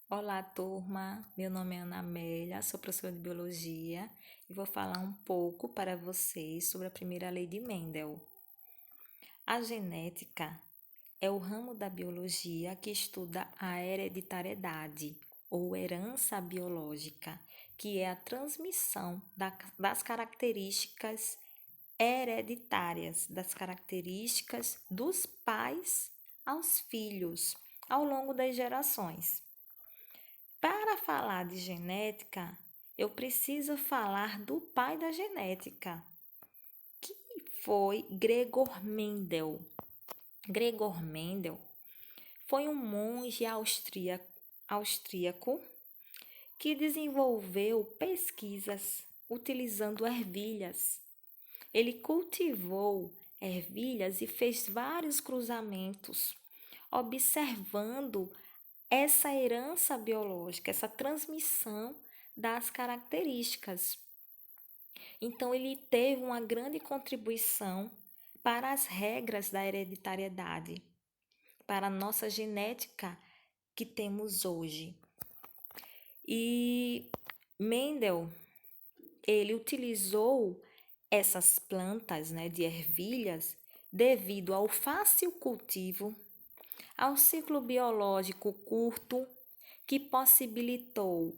Olá, turma. Meu nome é Ana Amélia, sou professora de biologia e vou falar um pouco para vocês sobre a primeira lei de Mendel. A genética é o ramo da biologia que estuda a hereditariedade ou herança biológica, que é a transmissão das características hereditárias, das características dos pais aos filhos ao longo das gerações. Para falar de genética, eu preciso falar do pai da genética, que foi Gregor Mendel. Gregor Mendel foi um monge austríaco que desenvolveu pesquisas utilizando ervilhas. Ele cultivou ervilhas e fez vários cruzamentos, observando essa herança biológica, essa transmissão das características. Então, ele teve uma grande contribuição para as regras da hereditariedade, para a nossa genética que temos hoje. E Mendel, ele utilizou essas plantas, de ervilhas devido ao fácil cultivo, ao ciclo biológico curto, que possibilitou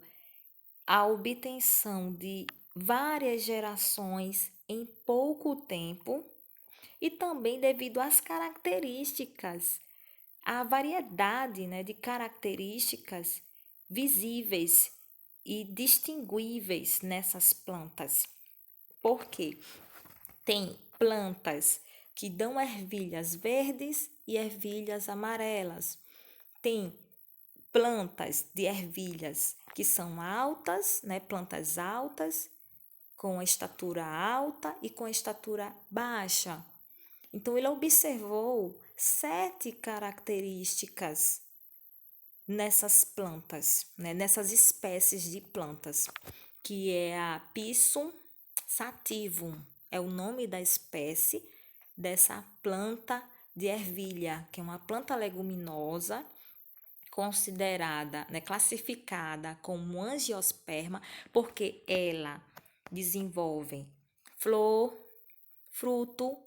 a obtenção de várias gerações em pouco tempo e também devido às características, à variedade, de características visíveis e distinguíveis nessas plantas. Porque tem plantas que dão ervilhas verdes e ervilhas amarelas. Tem plantas de ervilhas que são altas, plantas altas, com estatura alta e com estatura baixa. Então, ele observou 7 características nessas plantas, nessas espécies de plantas, que é a Pisum sativum, é o nome da espécie dessa planta de ervilha, que é uma planta leguminosa, considerada, classificada como angiosperma, porque ela desenvolve flor, fruto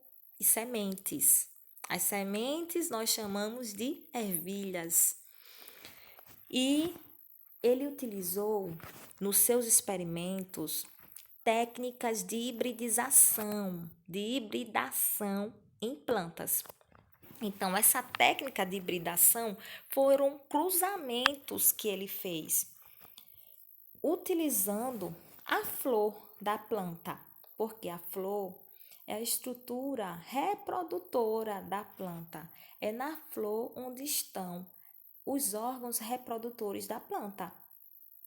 e sementes. As sementes nós chamamos de ervilhas. E ele utilizou nos seus experimentos técnicas de hibridação em plantas. Então, essa técnica de hibridação foram cruzamentos que ele fez, utilizando a flor da planta, porque a flor é a estrutura reprodutora da planta. É na flor onde estão os órgãos reprodutores da planta.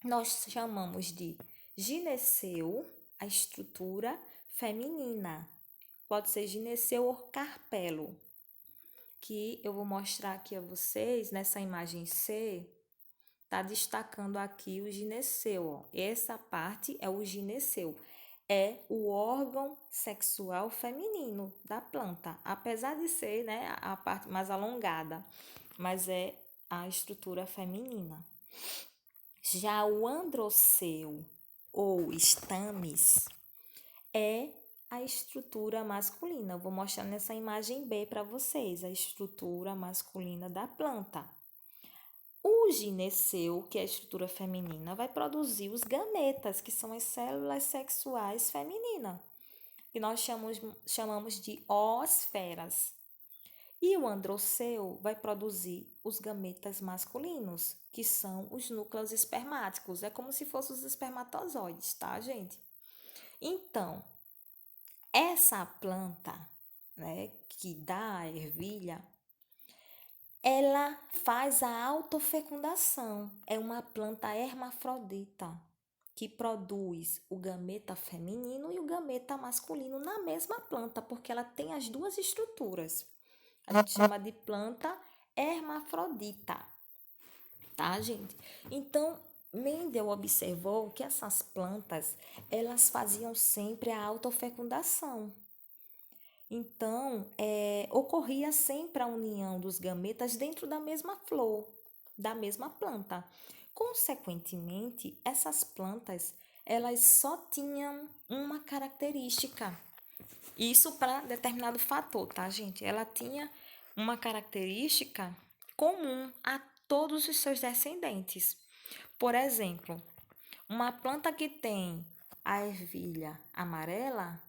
Nós chamamos de gineceu, a estrutura feminina. Pode ser gineceu ou carpelo, que eu vou mostrar aqui a vocês nessa imagem C. Tá destacando aqui o gineceu, ó. Essa parte é o gineceu, é o órgão sexual feminino da planta, apesar de ser, a parte mais alongada, mas é a estrutura feminina. Já o androceu ou estames é a estrutura masculina. Eu vou mostrar nessa imagem B para vocês a estrutura masculina da planta. O gineceu, que é a estrutura feminina, vai produzir os gametas, que são as células sexuais femininas, que nós chamamos de oosferas. E o androceu vai produzir os gametas masculinos, que são os núcleos espermáticos. É como se fossem os espermatozoides, tá, gente? Então, essa planta, que dá a ervilha, ela faz a autofecundação. É uma planta hermafrodita que produz o gameta feminino e o gameta masculino na mesma planta, porque ela tem as duas estruturas. A gente chama de planta hermafrodita, tá, gente? Então, Mendel observou que essas plantas, elas faziam sempre a autofecundação. Então, ocorria sempre a união dos gametas dentro da mesma flor. da mesma planta. Consequentemente, essas plantas, elas só tinham uma característica. Isso para determinado fator, tá, gente? Ela tinha uma característica comum a todos os seus descendentes. Por exemplo, uma planta que tem a ervilha amarela,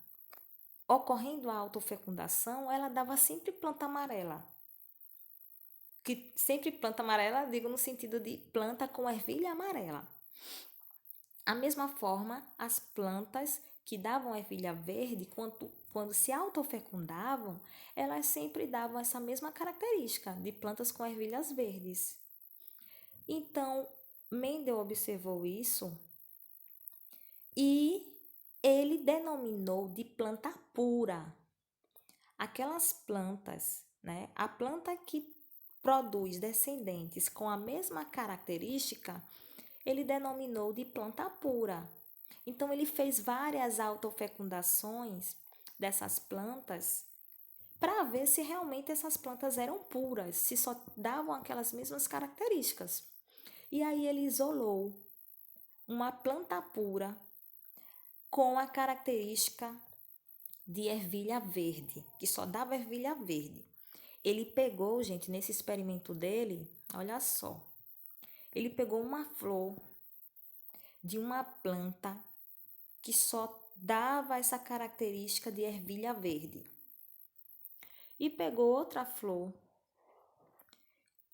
ocorrendo a autofecundação, ela dava sempre planta amarela. Que sempre planta amarela, digo no sentido de planta com ervilha amarela. A mesma forma, as plantas que davam ervilha verde, quando se autofecundavam, elas sempre davam essa mesma característica de plantas com ervilhas verdes. Então, Mendel observou isso e ele denominou de planta pura aquelas plantas, né? A planta que produz descendentes com a mesma característica, ele denominou de planta pura. Então, ele fez várias autofecundações dessas plantas para ver se realmente essas plantas eram puras, se só davam aquelas mesmas características. E aí ele isolou uma planta pura com a característica de ervilha verde, que só dava ervilha verde. Ele pegou, gente, nesse experimento dele, olha só, ele pegou uma flor de uma planta que só dava essa característica de ervilha verde. E pegou outra flor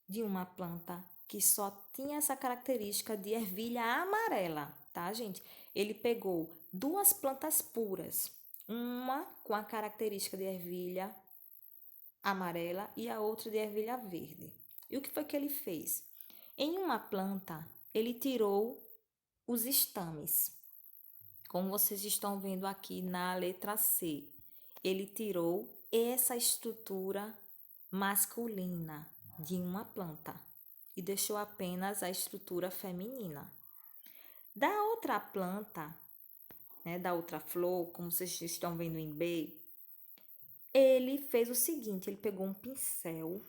de uma planta que só tinha essa característica de ervilha amarela, tá, gente? Ele pegou duas plantas puras, uma com a característica de ervilha amarela e a outra de ervilha verde. E o que foi que ele fez? Em uma planta, ele tirou os estames, como vocês estão vendo aqui na letra C. Ele tirou essa estrutura masculina de uma planta e deixou apenas a estrutura feminina. Da outra planta, né, da outra flor, como vocês estão vendo em B, ele fez o seguinte, ele pegou um pincel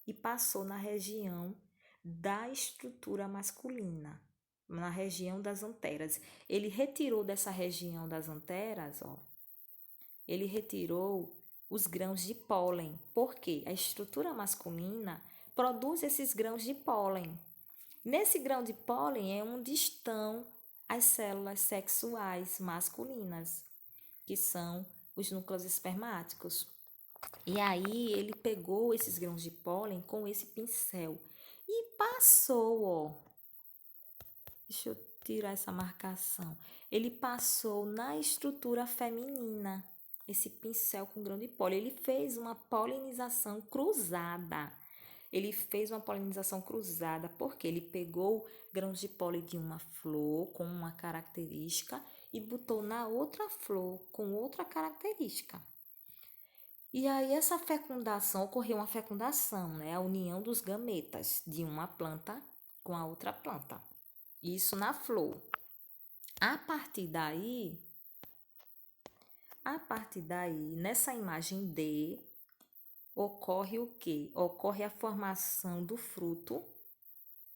e passou na região da estrutura masculina, na região das anteras. Ele retirou dessa região das anteras, ó, ele retirou os grãos de pólen, porque a estrutura masculina produz esses grãos de pólen. Nesse grão de pólen é onde estão as células sexuais masculinas, que são os núcleos espermáticos. E aí ele pegou esses grãos de pólen com esse pincel e passou, ó. Deixa eu tirar essa marcação. Ele passou na estrutura feminina, esse pincel com grão de pólen. Ele fez uma polinização cruzada. Ele fez uma polinização cruzada porque ele pegou grãos de pólen de uma flor com uma característica e botou na outra flor com outra característica. E aí essa fecundação, ocorreu uma fecundação, né? A união dos gametas de uma planta com a outra planta. Isso na flor. A partir daí, nessa imagem D, ocorre o quê? Ocorre a formação do fruto.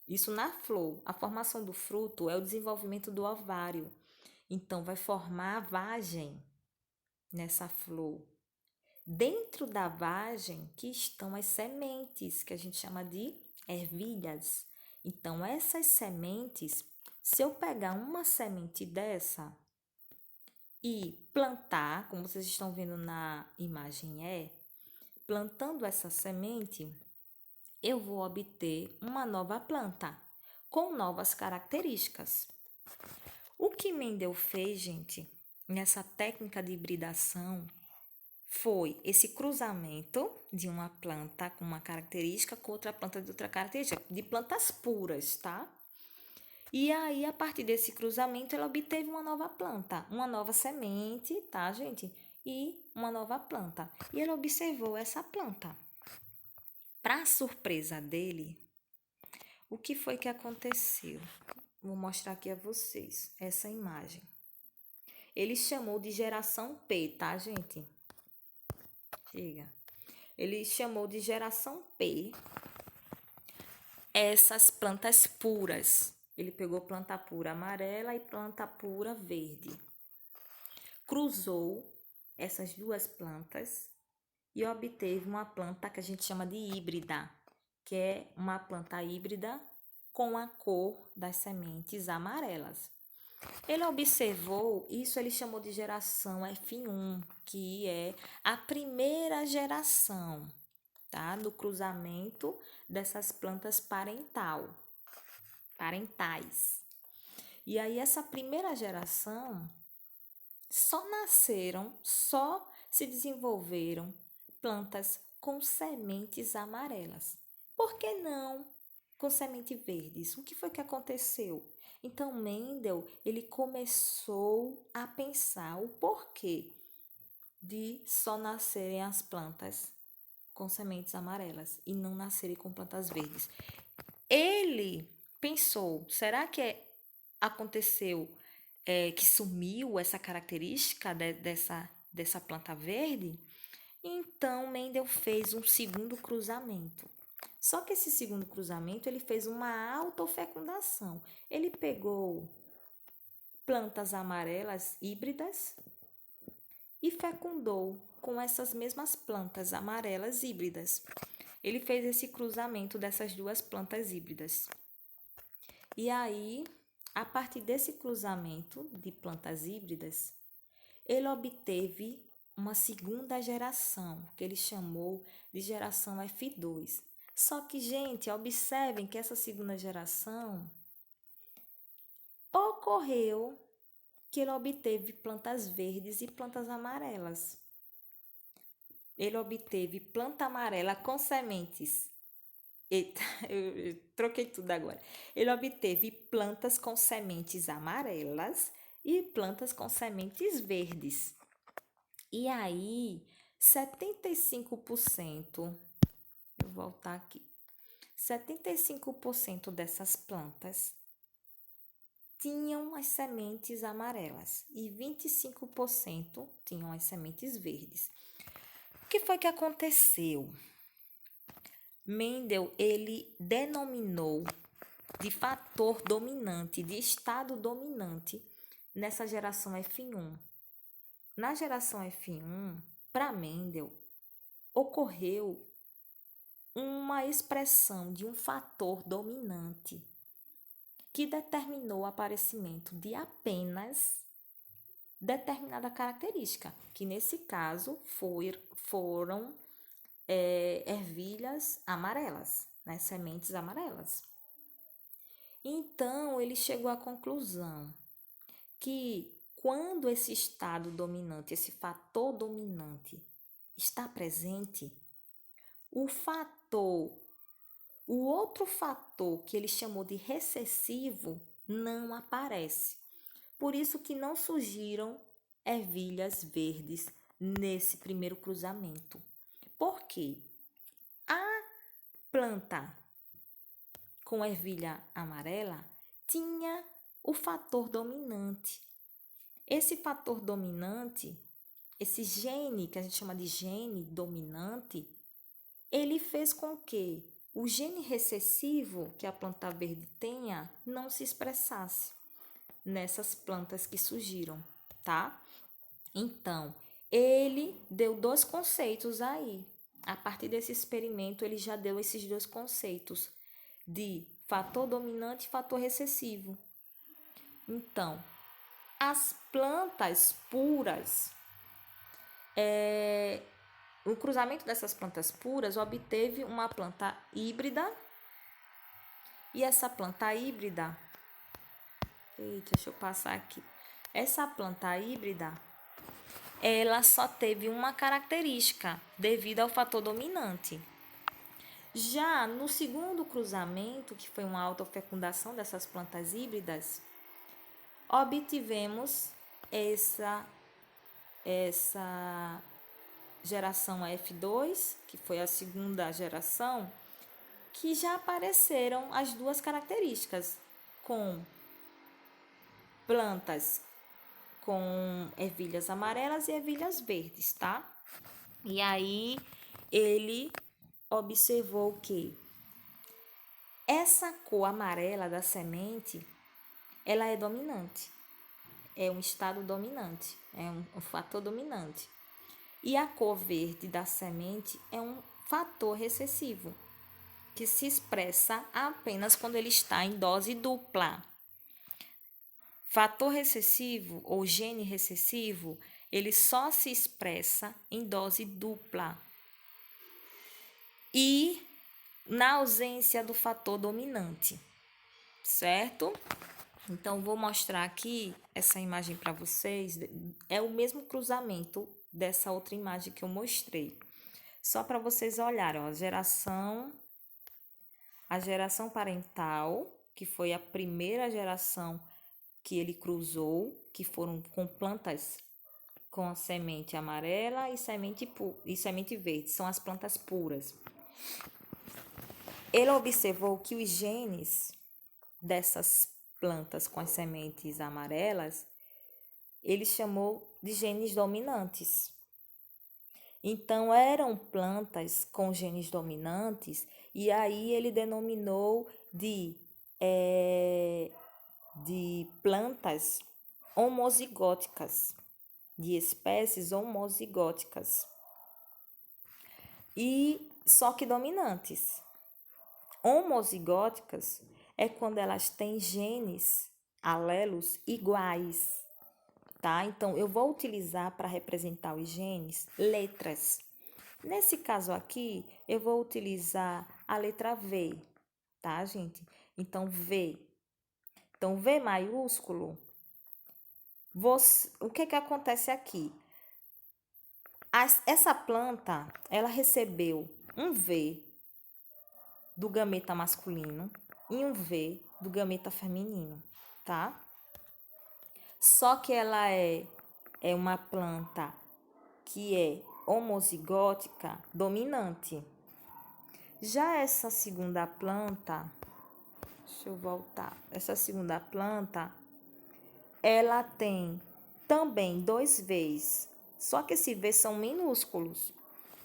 Isso na flor. A formação do fruto é o desenvolvimento do ovário. Então, vai formar a vagem nessa flor. Dentro da vagem que estão as sementes, que a gente chama de ervilhas. Então, essas sementes, se eu pegar uma semente dessa e plantar, como vocês estão vendo na imagem plantando essa semente, eu vou obter uma nova planta com novas características. O que Mendel fez, gente, nessa técnica de hibridação, foi esse cruzamento de uma planta com uma característica com outra planta de outra característica, de plantas puras, tá? E aí, a partir desse cruzamento, ele obteve uma nova planta, uma nova semente, tá, gente? E uma nova planta. E ele observou essa planta. Para surpresa dele, o que foi que aconteceu? Vou mostrar aqui a vocês essa imagem. Ele chamou de geração P, tá, gente? Chega. Ele chamou de geração P essas plantas puras. Ele pegou planta pura amarela e planta pura verde. Cruzou essas duas plantas e obteve uma planta que a gente chama de híbrida, que é uma planta híbrida com a cor das sementes amarelas. Ele observou, isso ele chamou de geração F1, que é a primeira geração, tá? Do cruzamento dessas plantas parentais. E aí essa primeira geração só se desenvolveram plantas com sementes amarelas. Por que não com sementes verdes? O que foi que aconteceu? Então Mendel, ele começou a pensar o porquê de só nascerem as plantas com sementes amarelas e não nascerem com plantas verdes. Ele pensou, será que aconteceu que sumiu essa característica dessa planta verde? Então, Mendel fez um segundo cruzamento. Só que esse segundo cruzamento, ele fez uma autofecundação. Ele pegou plantas amarelas híbridas e fecundou com essas mesmas plantas amarelas híbridas. Ele fez esse cruzamento dessas duas plantas híbridas. E aí, a partir desse cruzamento de plantas híbridas, ele obteve uma segunda geração, que ele chamou de geração F2. Só que, gente, observem que essa segunda geração ocorreu que ele obteve plantas verdes e plantas amarelas. Ele obteve planta amarela com sementes. Eita, eu troquei tudo agora. Ele obteve plantas com sementes amarelas e plantas com sementes verdes. E aí, 75%, eu vou voltar aqui, 75% dessas plantas tinham as sementes amarelas e 25% tinham as sementes verdes. O que foi que aconteceu? Mendel, ele denominou de fator dominante, de estado dominante nessa geração F1. Na geração F1, para Mendel, ocorreu uma expressão de um fator dominante que determinou o aparecimento de apenas determinada característica, que nesse caso foram ervilhas amarelas, né? Sementes amarelas. Então, ele chegou à conclusão que quando esse estado dominante, esse fator dominante está presente, o outro fator que ele chamou de recessivo não aparece. Por isso que não surgiram ervilhas verdes nesse primeiro cruzamento. Por quê? A planta com ervilha amarela tinha o fator dominante. Esse fator dominante, esse gene, que a gente chama de gene dominante, ele fez com que o gene recessivo que a planta verde tenha não se expressasse nessas plantas que surgiram, tá? Então, ele deu dois conceitos aí. A partir desse experimento, ele já deu esses dois conceitos de fator dominante e fator recessivo. Então, as plantas puras, o cruzamento dessas plantas puras obteve uma planta híbrida. E essa planta híbrida, deixa eu passar aqui. Essa planta híbrida, ela só teve uma característica devido ao fator dominante. Já no segundo cruzamento, que foi uma autofecundação dessas plantas híbridas, obtivemos essa geração F2, que foi a segunda geração, que já apareceram as duas características, com plantas com ervilhas amarelas e ervilhas verdes, tá? E aí ele observou que Essa cor amarela da semente, ela é dominante. É um estado dominante, é um fator dominante. E a cor verde da semente é um fator recessivo, que se expressa apenas quando ele está em dose dupla. Fator recessivo ou gene recessivo, ele só se expressa em dose dupla. E na ausência do fator dominante, certo? Então, vou mostrar aqui essa imagem para vocês. É o mesmo cruzamento dessa outra imagem que eu mostrei. Só para vocês olharem, ó, a geração parental, que foi a primeira geração que ele cruzou, que foram com plantas com a semente amarela e semente verde, são as plantas puras. Ele observou que os genes dessas plantas com as sementes amarelas, ele chamou de genes dominantes. Então, eram plantas com genes dominantes, e aí ele denominou de plantas homozigóticas, de espécies homozigóticas. E só que dominantes. Homozigóticas é quando elas têm genes, alelos iguais, tá? Então, eu vou utilizar para representar os genes letras. Nesse caso aqui, eu vou utilizar a letra V, tá, gente? Então, V. Então, V maiúsculo, o que acontece aqui? Essa planta, ela recebeu um V do gameta masculino e um V do gameta feminino, tá? Só que ela é uma planta que é homozigótica dominante. Já essa segunda planta, deixa eu voltar, essa segunda planta, ela tem também 2 Vs, só que esses Vs são minúsculos,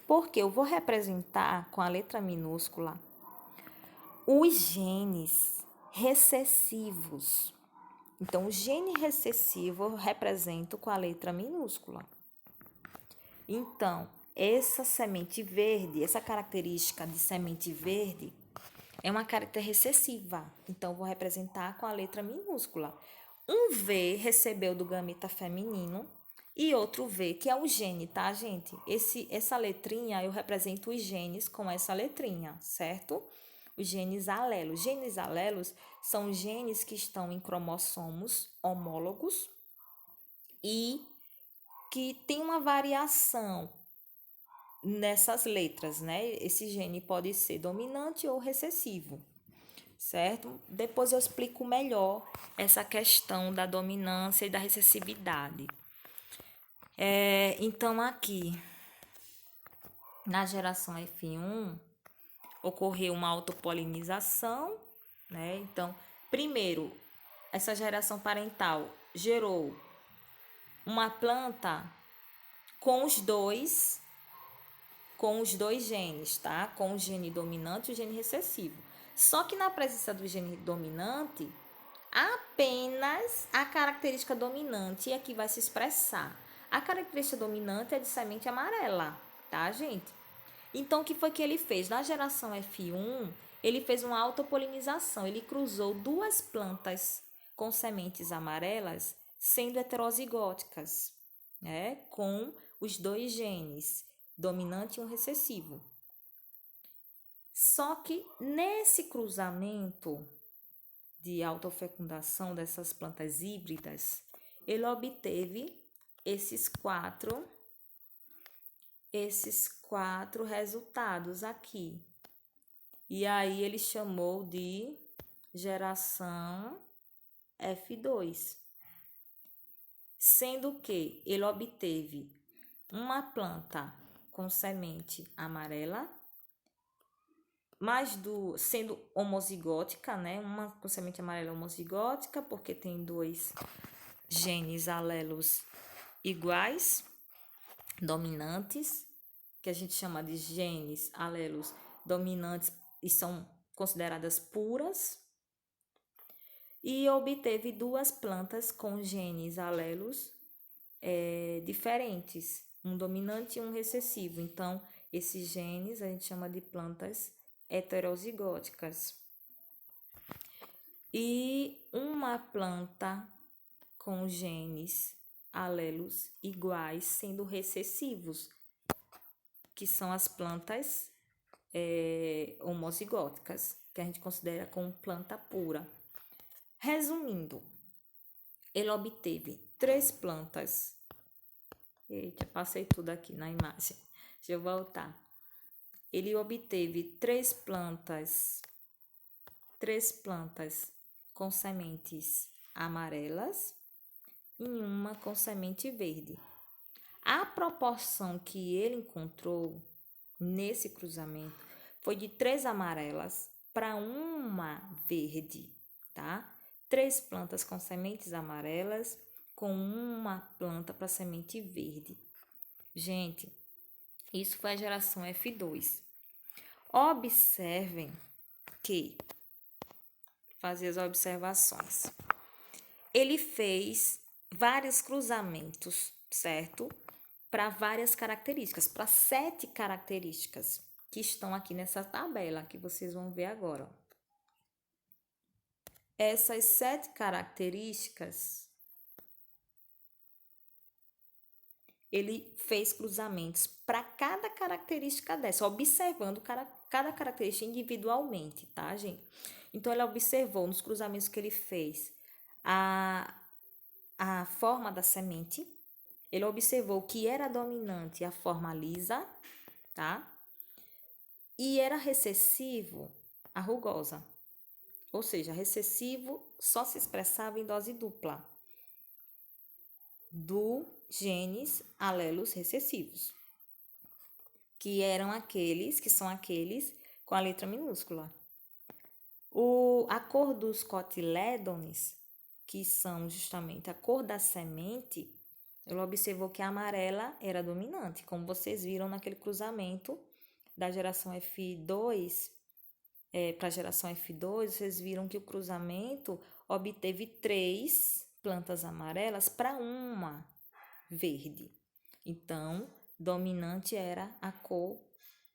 porque eu vou representar com a letra minúscula os genes recessivos. Então, o gene recessivo eu represento com a letra minúscula. Então, essa semente verde, essa característica de semente verde é uma característica recessiva. Então, vou representar com a letra minúscula. Um V recebeu do gameta feminino e outro V, que é o gene, tá, gente? Essa letrinha, eu represento os genes com essa letrinha, certo? Os genes alelos. Genes alelos são genes que estão em cromossomos homólogos e que tem uma variação nessas letras, né? Esse gene pode ser dominante ou recessivo, certo? Depois eu explico melhor essa questão da dominância e da recessividade. Então, aqui, na geração F1, ocorreu uma autopolinização, né? Então, primeiro, essa geração parental gerou uma planta com os dois genes, tá? Com o gene dominante e o gene recessivo. Só que na presença do gene dominante, apenas a característica dominante é que vai se expressar. A característica dominante é de semente amarela, tá, gente? Então, o que foi que ele fez? Na geração F1, ele fez uma autopolinização. Ele cruzou 2 plantas com sementes amarelas, sendo heterozigóticas, né? Com os 2 genes, dominante e um recessivo. Só que nesse cruzamento de autofecundação dessas plantas híbridas, ele obteve esses quatro resultados aqui. E aí ele chamou de geração F2. Sendo que ele obteve uma planta com semente amarela, sendo homozigótica, né? Uma com semente amarela homozigótica, porque tem 2 genes alelos iguais, dominantes, que a gente chama de genes alelos dominantes e são consideradas puras, e obteve 2 plantas com genes alelos diferentes, um dominante e um recessivo. Então, esses genes a gente chama de plantas heterozigóticas. E uma planta com genes alelos iguais sendo recessivos, que são as plantas homozigóticas, que a gente considera como planta pura. Resumindo, ele obteve 3 plantas. Eita, passei tudo aqui na imagem. Deixa eu voltar. Ele obteve 3 plantas com sementes amarelas e uma com semente verde. A proporção que ele encontrou nesse cruzamento foi de 3 amarelas para 1 verde, tá? 3 plantas com sementes amarelas com 1 planta para semente verde. Gente, isso foi a geração F2. Observem que, fazer as observações, ele fez vários cruzamentos, certo? Para várias características, para 7 características que estão aqui nessa tabela que vocês vão ver agora. Essas 7 características, ele fez cruzamentos para cada característica dessa, observando cada característica individualmente, tá, gente? Então, ele observou nos cruzamentos que ele fez a forma da semente, ele observou que era dominante a forma lisa, tá? E era recessivo a rugosa. Ou seja, recessivo só se expressava em dose dupla do genes alelos recessivos, que são aqueles com a letra minúscula. A cor dos cotilédones, que são justamente a cor da semente, ele observou que a amarela era dominante, como vocês viram naquele cruzamento da geração F2 para a geração F2, vocês viram que o cruzamento obteve 3 plantas amarelas para 1 verde. Então, dominante era a cor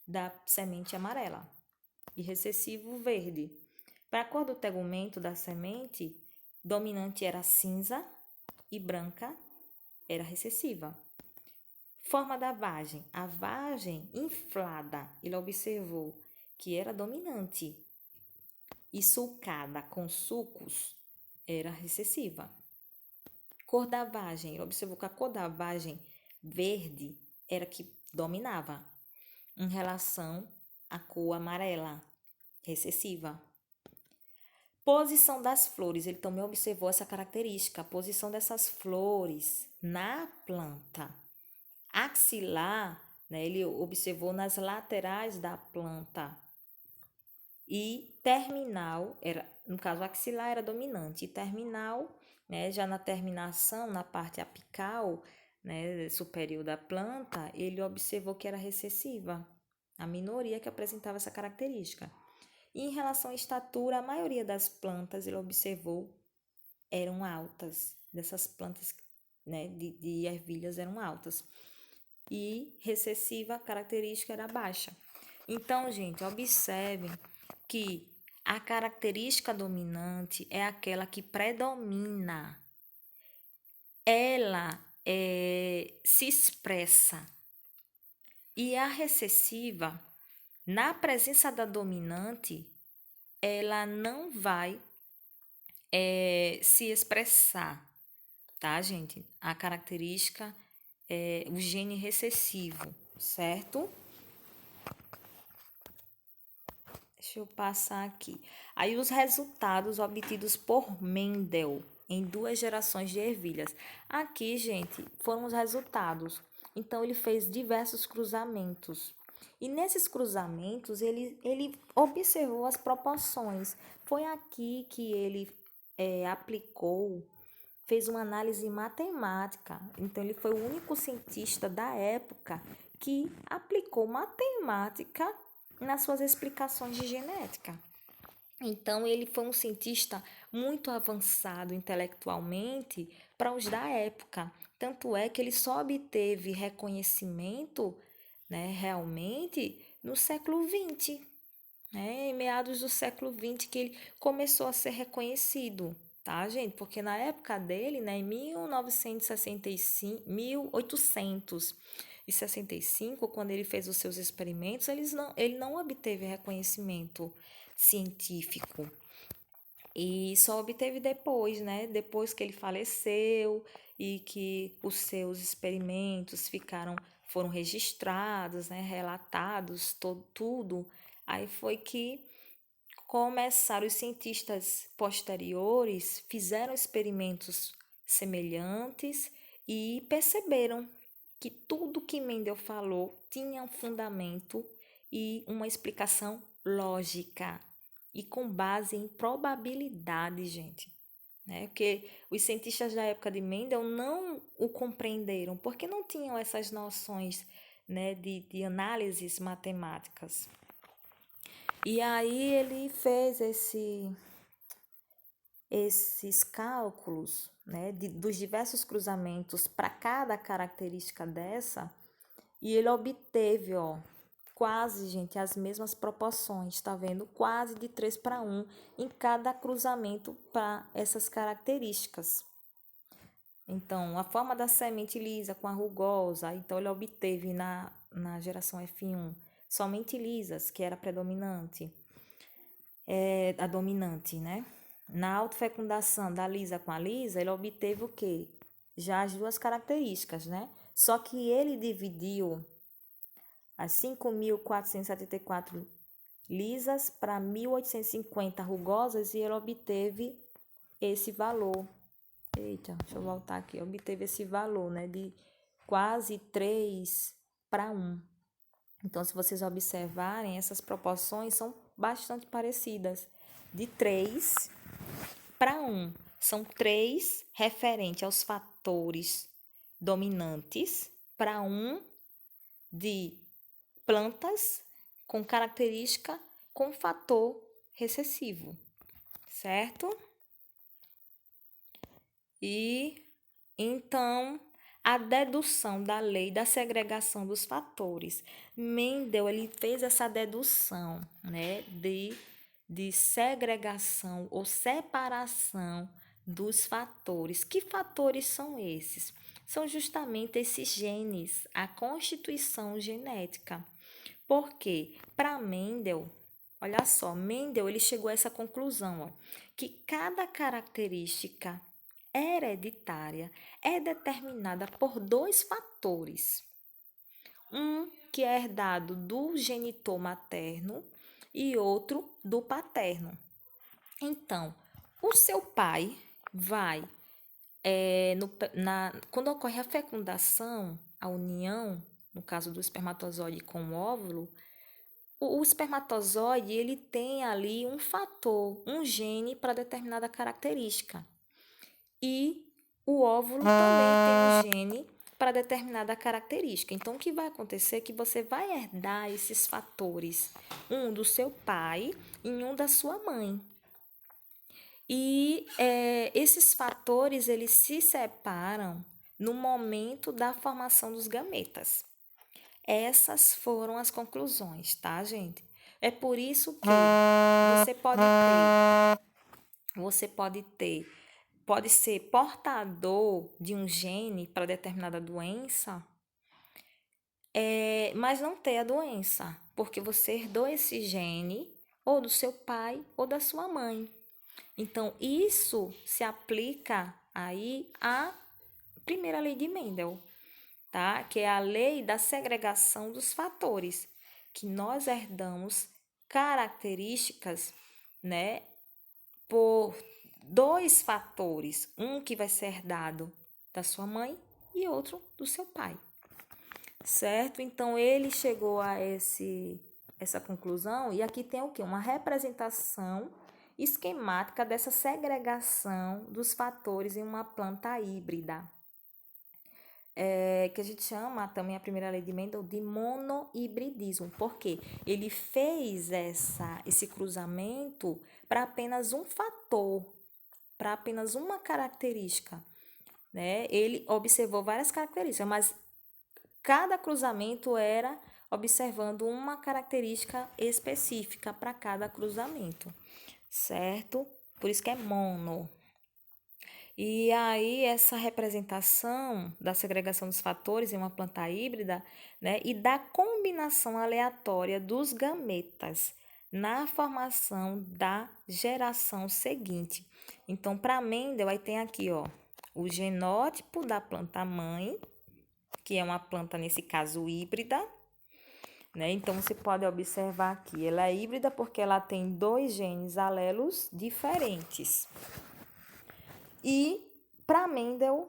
da semente amarela e recessivo verde. Para a cor do tegumento da semente, dominante era cinza e branca era recessiva. Forma da vagem. A vagem inflada, ele observou que era dominante e sulcada com sucos era recessiva. Cor da vagem. Ele observou que a cor da vagem verde era que dominava em relação à cor amarela, recessiva. Posição das flores. Ele também observou essa característica, a posição dessas flores na planta. Axilar, né, ele observou nas laterais da planta. E terminal, no caso axilar era dominante, e terminal, né, já na terminação, na parte apical, né, superior da planta, ele observou que era recessiva, a minoria que apresentava essa característica. E em relação à estatura, a maioria das plantas, ele observou, eram altas, dessas plantas, né, de ervilhas eram altas. E recessiva, a característica era baixa. Então, gente, observem que a característica dominante é aquela que predomina. Ela se expressa. E a recessiva, na presença da dominante, ela não vai se expressar, tá, gente? A característica é o gene recessivo, certo? Deixa eu passar aqui. Aí os resultados obtidos por Mendel em 2 gerações de ervilhas. Aqui, gente, foram os resultados. Então, ele fez diversos cruzamentos. E nesses cruzamentos, ele observou as proporções. Foi aqui que ele aplicou, fez uma análise matemática. Então, ele foi o único cientista da época que aplicou matemática nas suas explicações de genética. Então, ele foi um cientista muito avançado intelectualmente para os da época. Tanto é que ele só obteve reconhecimento, né, realmente no século XX, né, em meados do século XX que ele começou a ser reconhecido, tá, gente? Porque na época dele, né, em 1965, 1865, quando ele fez os seus experimentos, ele não obteve reconhecimento científico. E só obteve depois, né? Depois que ele faleceu e que os seus experimentos foram registrados, né? Relatados, tudo. Aí foi que começaram os cientistas posteriores, fizeram experimentos semelhantes e perceberam que tudo que Mendel falou tinha um fundamento e uma explicação lógica e com base em probabilidade, gente. Né? Porque os cientistas da época de Mendel não o compreenderam, porque não tinham essas noções, né, de análises matemáticas. E aí ele fez esses cálculos, né, dos diversos cruzamentos para cada característica dessa, e ele obteve, ó, quase, gente, as mesmas proporções, tá vendo? Quase de 3:1 em cada cruzamento para essas características. Então, a forma da semente lisa com a rugosa, então ele obteve na geração F1 somente lisas, que era predominante, a dominante, né? Na autofecundação da lisa com a lisa, ele obteve o quê? Já as duas características, né? Só que ele dividiu as 5.474 lisas para 1.850 rugosas e ele obteve esse valor. Eita, deixa eu voltar aqui. Obteve esse valor, né? De quase 3:1. Então, se vocês observarem, essas proporções são bastante parecidas. De 3:1. São 3 referente aos fatores dominantes para 1 de plantas com característica com fator recessivo, certo? E então a dedução da lei da segregação dos fatores. Mendel ele fez essa dedução, né, de segregação ou separação dos fatores. Que fatores são esses? São justamente esses genes, a constituição genética. Porque para Mendel, olha só, Mendel ele chegou a essa conclusão, ó, que cada característica hereditária é determinada por 2 fatores. Um que é herdado do genitor materno e outro do paterno. Então, o seu pai vai, quando ocorre a fecundação, a união, no caso do espermatozoide com o óvulo, o espermatozoide ele tem ali um fator, um gene para determinada característica. E o óvulo também tem um gene para determinada característica. Então, o que vai acontecer é que você vai herdar esses fatores, um do seu pai e um da sua mãe. E esses fatores, eles se separam no momento da formação dos gametas. Essas foram as conclusões, tá, gente? É por isso que pode ser portador de um gene para determinada doença, mas não ter a doença, porque você herdou esse gene ou do seu pai ou da sua mãe. Então, isso se aplica aí à primeira lei de Mendel, tá? Que é a lei da segregação dos fatores, que nós herdamos características, né, por 2 fatores, um que vai ser herdado da sua mãe e outro do seu pai, certo? Então, ele chegou a essa conclusão e aqui tem o quê? Uma representação esquemática dessa segregação dos fatores em uma planta híbrida. que a gente chama também a primeira lei de Mendel de monohibridismo, porque ele fez esse cruzamento para apenas um fator, para apenas uma característica, né? Ele observou várias características, mas cada cruzamento era observando uma característica específica para cada cruzamento, certo? Por isso que é mono. E aí, essa representação da segregação dos fatores em uma planta híbrida, né, e da combinação aleatória dos gametas na formação da geração seguinte. Então, para Mendel, aí tem aqui, ó, o genótipo da planta mãe, que é uma planta, nesse caso, híbrida, né? Então, você pode observar aqui, ela é híbrida porque ela tem 2 genes alelos diferentes. E, para Mendel,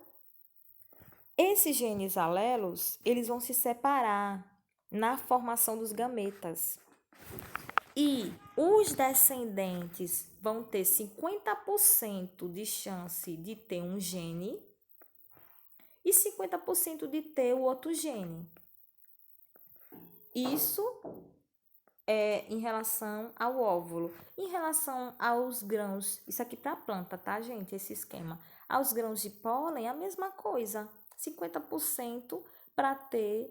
esses genes alelos, eles vão se separar na formação dos gametas. E os descendentes vão ter 50% de chance de ter um gene e 50% de ter o outro gene. Isso é em relação ao óvulo. Em relação aos grãos, isso aqui para a planta, tá, gente? Esse esquema. Aos grãos de pólen, a mesma coisa. 50% para ter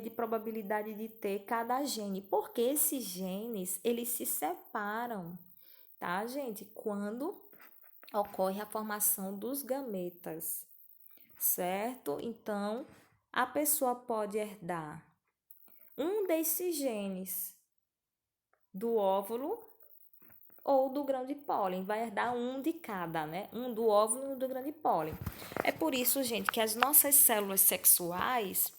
de probabilidade de ter cada gene. Porque esses genes, eles se separam, tá, gente? Quando ocorre a formação dos gametas, certo? Então, a pessoa pode herdar um desses genes do óvulo ou do grão de pólen. Vai herdar um de cada, né? Um do óvulo e um do grão de pólen. É por isso, gente, que as nossas células sexuais,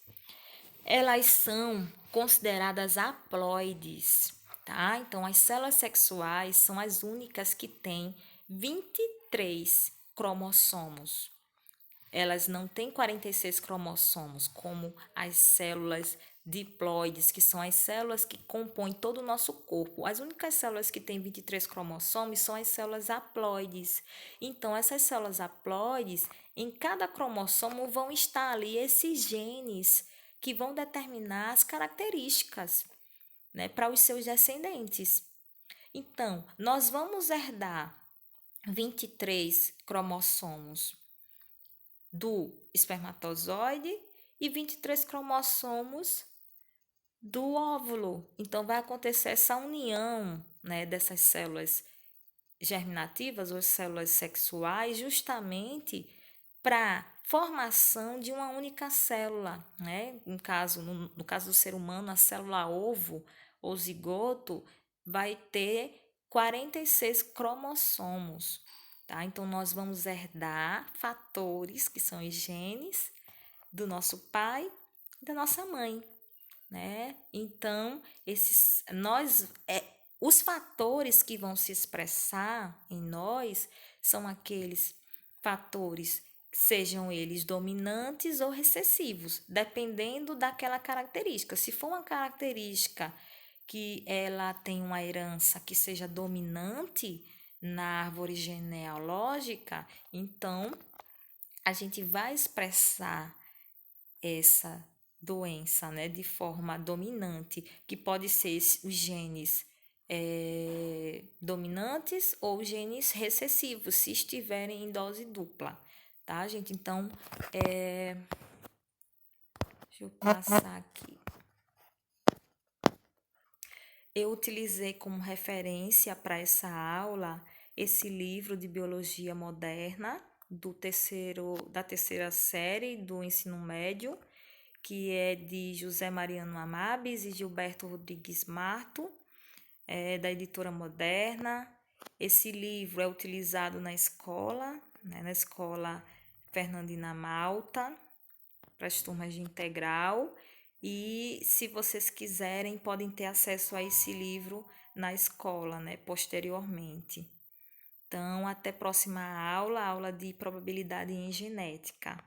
elas são consideradas haploides, tá? Então, as células sexuais são as únicas que têm 23 cromossomos. Elas não têm 46 cromossomos, como as células diploides, que são as células que compõem todo o nosso corpo. As únicas células que têm 23 cromossomos são as células haploides. Então, essas células haploides, em cada cromossomo vão estar ali esses genes que vão determinar as características, né, para os seus descendentes. Então, nós vamos herdar 23 cromossomos do espermatozoide e 23 cromossomos do óvulo. Então, vai acontecer essa união, né, dessas células germinativas ou células sexuais justamente para formação de uma única célula, né? No caso do ser humano, a célula ovo ou zigoto vai ter 46 cromossomos, tá? Então, nós vamos herdar fatores, que são os genes, do nosso pai e da nossa mãe, né? Então, os fatores que vão se expressar em nós são aqueles fatores, sejam eles dominantes ou recessivos, dependendo daquela característica. Se for uma característica que ela tem uma herança que seja dominante na árvore genealógica, então a gente vai expressar essa doença, né, de forma dominante, que pode ser os genes dominantes ou genes recessivos, se estiverem em dose dupla, tá, gente? Então, deixa eu passar aqui. Eu utilizei como referência para essa aula esse livro de biologia moderna da terceira série do ensino médio, que é de José Mariano Amabis e Gilberto Rodrigues Marto, da editora Moderna. Esse livro é utilizado na escola, né, na escola Fernandina Malta, para as turmas de integral. E se vocês quiserem, podem ter acesso a esse livro na escola, né, posteriormente. Então, até a próxima aula, aula de probabilidade em genética.